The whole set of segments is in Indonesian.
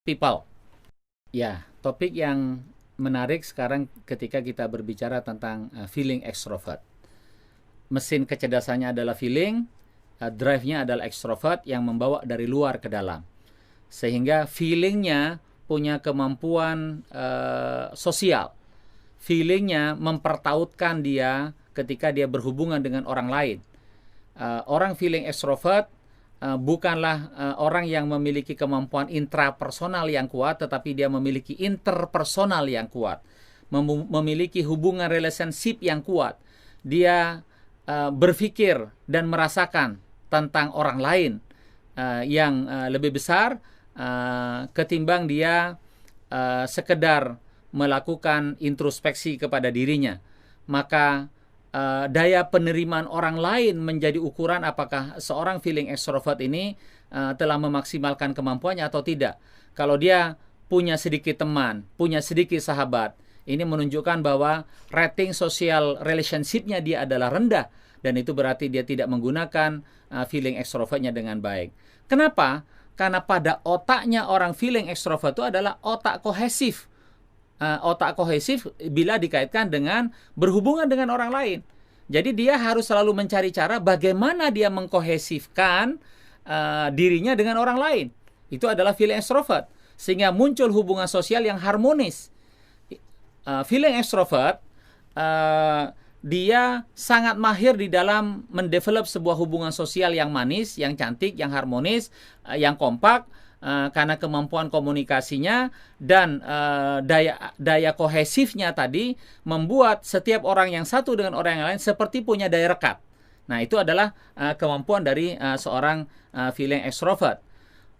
People. Ya, topik yang menarik sekarang ketika kita berbicara tentang feeling extrovert. Mesin kecerdasannya adalah feeling, drive-nya adalah extrovert yang membawa dari luar ke dalam. Sehingga feelingnya punya kemampuan sosial. Feelingnya mempertautkan dia ketika dia berhubungan dengan orang lain. Orang feeling extrovert bukanlah orang yang memiliki kemampuan intrapersonal yang kuat, tetapi dia memiliki interpersonal yang kuat, memiliki hubungan relationship yang kuat. Dia berpikir dan merasakan tentang orang lain yang lebih besar ketimbang dia sekedar melakukan introspeksi kepada dirinya. Maka daya penerimaan orang lain menjadi ukuran apakah seorang feeling extrovert ini telah memaksimalkan kemampuannya atau tidak. Kalau dia punya sedikit teman, punya sedikit sahabat, ini menunjukkan bahwa rating social relationship-nya dia adalah rendah, dan itu berarti dia tidak menggunakan feeling extrovertnya dengan baik. Kenapa? Karena pada otaknya orang feeling extrovert itu adalah otak kohesif. Otak kohesif bila dikaitkan dengan berhubungan dengan orang lain. Jadi dia harus selalu mencari cara bagaimana dia mengkohesifkan dirinya dengan orang lain. Itu adalah feeling extrovert. Sehingga muncul hubungan sosial yang harmonis. Feeling extrovert, dia sangat mahir di dalam mendevelop sebuah hubungan sosial yang manis, yang cantik, yang harmonis, yang kompak, karena kemampuan komunikasinya dan daya kohesifnya tadi membuat setiap orang yang satu dengan orang yang lain seperti punya daya rekat. Nah, itu adalah kemampuan dari seorang feeling extrovert.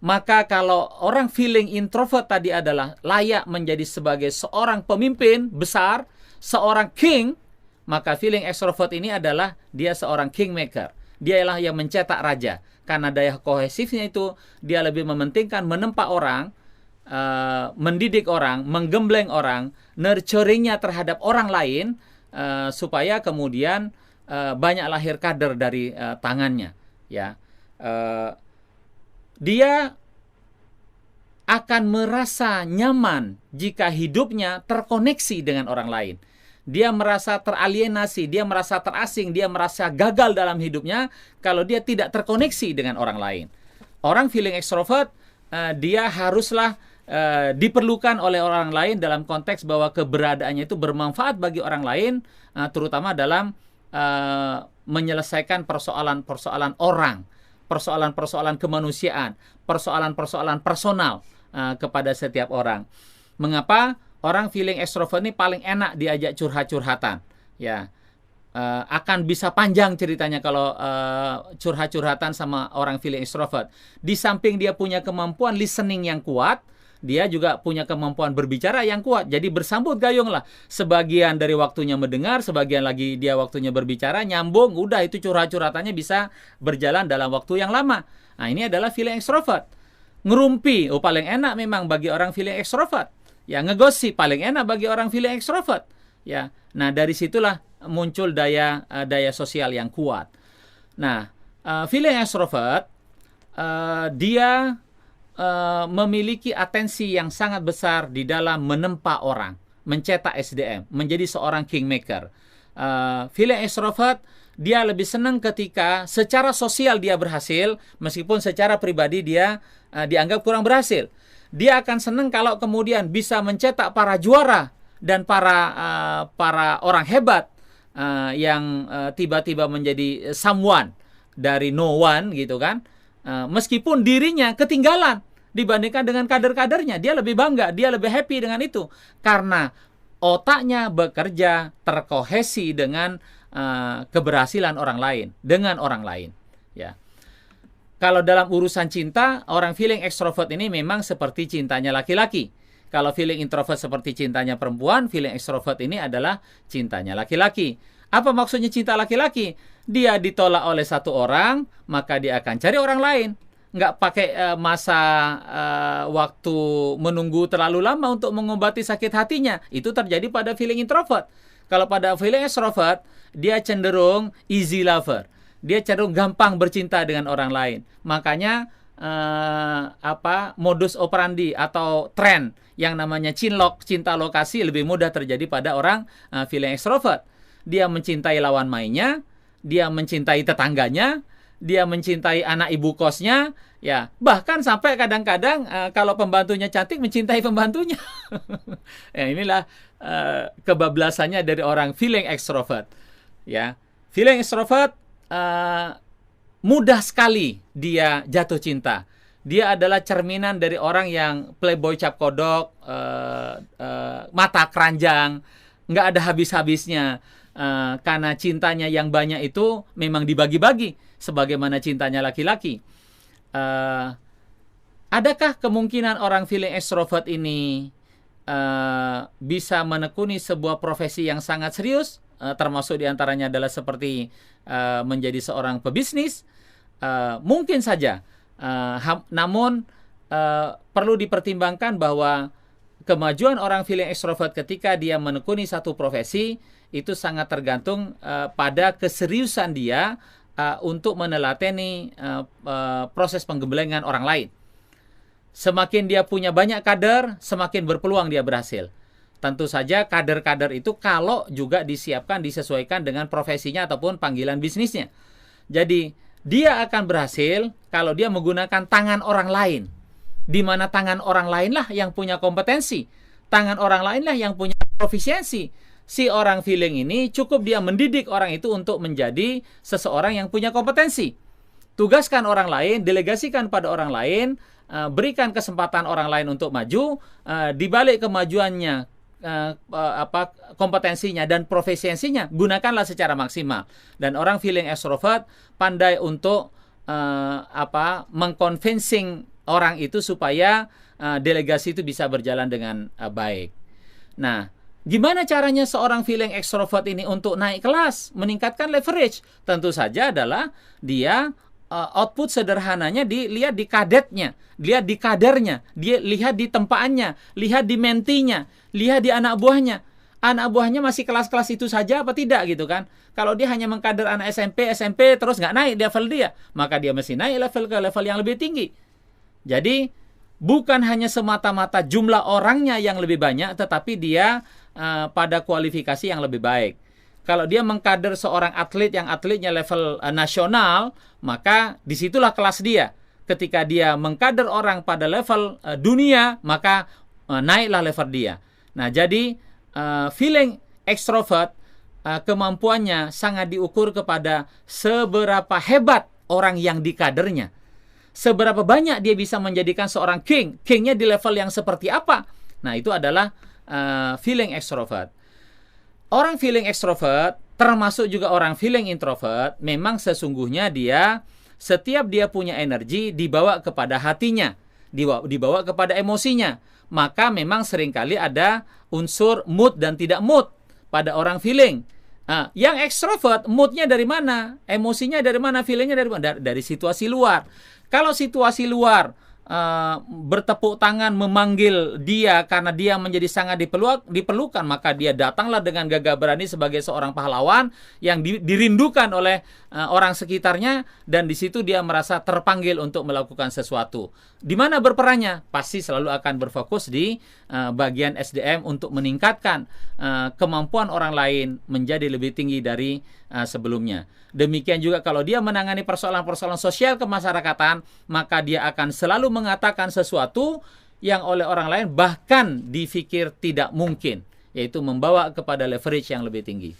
Maka kalau orang feeling introvert tadi adalah layak menjadi sebagai seorang pemimpin besar, seorang king, maka feeling extrovert ini adalah dia seorang kingmaker. Dialah yang mencetak raja. Karena daya kohesifnya itu dia lebih mementingkan menempa orang, mendidik orang, menggembleng orang, nurturingnya terhadap orang lain, supaya kemudian banyak lahir kader dari tangannya. Ya, dia akan merasa nyaman jika hidupnya terkoneksi dengan orang lain. Dia merasa teralienasi, dia merasa terasing, dia merasa gagal dalam hidupnya kalau dia tidak terkoneksi dengan orang lain. Orang feeling extrovert, dia haruslah diperlukan oleh orang lain dalam konteks bahwa keberadaannya itu bermanfaat bagi orang lain, terutama dalam menyelesaikan persoalan-persoalan orang, persoalan-persoalan kemanusiaan, persoalan-persoalan personal kepada setiap orang. Mengapa? Orang feeling extrovert ini paling enak diajak curhat-curhatan. Ya, akan bisa panjang ceritanya kalau curhat-curhatan sama orang feeling extrovert. Di samping dia punya kemampuan listening yang kuat, dia juga punya kemampuan berbicara yang kuat. Jadi bersambut gayung lah. Sebagian dari waktunya mendengar, sebagian lagi dia waktunya berbicara, nyambung, udah itu curhat-curhatannya bisa berjalan dalam waktu yang lama. Nah, ini adalah feeling extrovert. Ngerumpi, paling enak memang bagi orang feeling extrovert. Ya, ngegosip paling enak bagi orang feeling extrovert. Ya, nah dari situlah muncul daya sosial yang kuat. Nah, feeling extrovert dia memiliki atensi yang sangat besar di dalam menempa orang, mencetak SDM, menjadi seorang kingmaker. Feeling extrovert dia lebih senang ketika secara sosial dia berhasil, meskipun secara pribadi dia dianggap kurang berhasil. Dia akan senang kalau kemudian bisa mencetak para juara dan para orang hebat yang tiba-tiba menjadi someone dari no one gitu kan. Meskipun dirinya ketinggalan dibandingkan dengan kader-kadernya, dia lebih bangga, dia lebih happy dengan itu karena otaknya bekerja terkohesi dengan keberhasilan orang lain, dengan orang lain. Ya. Kalau dalam urusan cinta, orang feeling extrovert ini memang seperti cintanya laki-laki. Kalau feeling introvert seperti cintanya perempuan, feeling extrovert ini adalah cintanya laki-laki. Apa maksudnya cinta laki-laki? Dia ditolak oleh satu orang, maka dia akan cari orang lain. Nggak pakai masa waktu menunggu terlalu lama untuk mengobati sakit hatinya. Itu terjadi pada feeling introvert. Kalau pada feeling extrovert, dia cenderung easy lover. Dia cenderung gampang bercinta dengan orang lain. Makanya modus operandi atau tren yang namanya cinlok, cinta lokasi, lebih mudah terjadi pada orang feeling extrovert. Dia mencintai lawan mainnya, dia mencintai tetangganya, dia mencintai anak ibu kosnya, ya bahkan sampai kadang-kadang kalau pembantunya cantik mencintai pembantunya. Ya, inilah kebablasannya dari orang feeling extrovert. Ya, feeling extrovert mudah sekali dia jatuh cinta. Dia adalah cerminan dari orang yang playboy cap kodok, mata keranjang, nggak ada habis-habisnya. Karena cintanya yang banyak itu memang dibagi-bagi, sebagaimana cintanya laki-laki. Adakah kemungkinan orang feeling extrovert ini bisa menekuni sebuah profesi yang sangat serius? Termasuk diantaranya adalah seperti menjadi seorang pebisnis. Mungkin saja, namun perlu dipertimbangkan bahwa kemajuan orang feeling extrovert ketika dia menekuni satu profesi itu sangat tergantung pada keseriusan dia untuk meneladani proses penggembelengan orang lain. Semakin dia punya banyak kader, semakin berpeluang dia berhasil. Tentu saja kader-kader itu kalau juga disiapkan, disesuaikan dengan profesinya ataupun panggilan bisnisnya. Jadi dia akan berhasil kalau dia menggunakan tangan orang lain. Di mana tangan orang lainlah yang punya kompetensi. Tangan orang lainlah yang punya profisiensi. Si orang feeling ini cukup dia mendidik orang itu untuk menjadi seseorang yang punya kompetensi. Tugaskan orang lain, delegasikan pada orang lain, berikan kesempatan orang lain untuk maju, di balik kemajuannya, kompetensinya dan profesiensinya gunakanlah secara maksimal. Dan orang feeling extrovert pandai untuk mengconvincing orang itu supaya delegasi itu bisa berjalan dengan baik. Nah, gimana caranya seorang feeling extrovert ini untuk naik kelas, meningkatkan leverage? Tentu saja adalah dia output sederhananya dilihat di kadetnya, lihat di kadernya, dia lihat di tempaannya, lihat di mentinya, lihat di anak buahnya. Anak buahnya masih kelas-kelas itu saja apa tidak gitu kan? Kalau dia hanya mengkader anak SMP terus nggak naik level dia, maka dia mesti naik level ke level yang lebih tinggi. Jadi bukan hanya semata-mata jumlah orangnya yang lebih banyak, tetapi dia pada kualifikasi yang lebih baik. Kalau dia mengkader seorang atlet yang atletnya level nasional, maka disitulah kelas dia. Ketika dia mengkader orang pada level dunia, maka naiklah level dia. Nah, jadi feeling extrovert kemampuannya sangat diukur kepada seberapa hebat orang yang dikadernya. Seberapa banyak dia bisa menjadikan seorang king. Kingnya di level yang seperti apa? Nah, itu adalah feeling extrovert. Orang feeling extrovert, termasuk juga orang feeling introvert, memang sesungguhnya dia, setiap dia punya energi, dibawa kepada hatinya, dibawa kepada emosinya. Maka memang seringkali ada unsur mood dan tidak mood pada orang feeling. Yang extrovert, moodnya dari mana? Emosinya dari mana? Feelingnya dari mana? Dari situasi luar. Kalau situasi luar bertepuk tangan memanggil dia karena dia menjadi sangat diperlukan, maka dia datanglah dengan gagah berani sebagai seorang pahlawan yang dirindukan oleh orang sekitarnya, dan di situ dia merasa terpanggil untuk melakukan sesuatu. Di mana berperannya? Pasti selalu akan berfokus di bagian SDM untuk meningkatkan kemampuan orang lain menjadi lebih tinggi dari sebelumnya. Demikian juga kalau dia menangani persoalan-persoalan sosial kemasyarakatan, maka dia akan selalu mengatakan sesuatu yang oleh orang lain bahkan dipikir tidak mungkin, yaitu membawa kepada leverage yang lebih tinggi.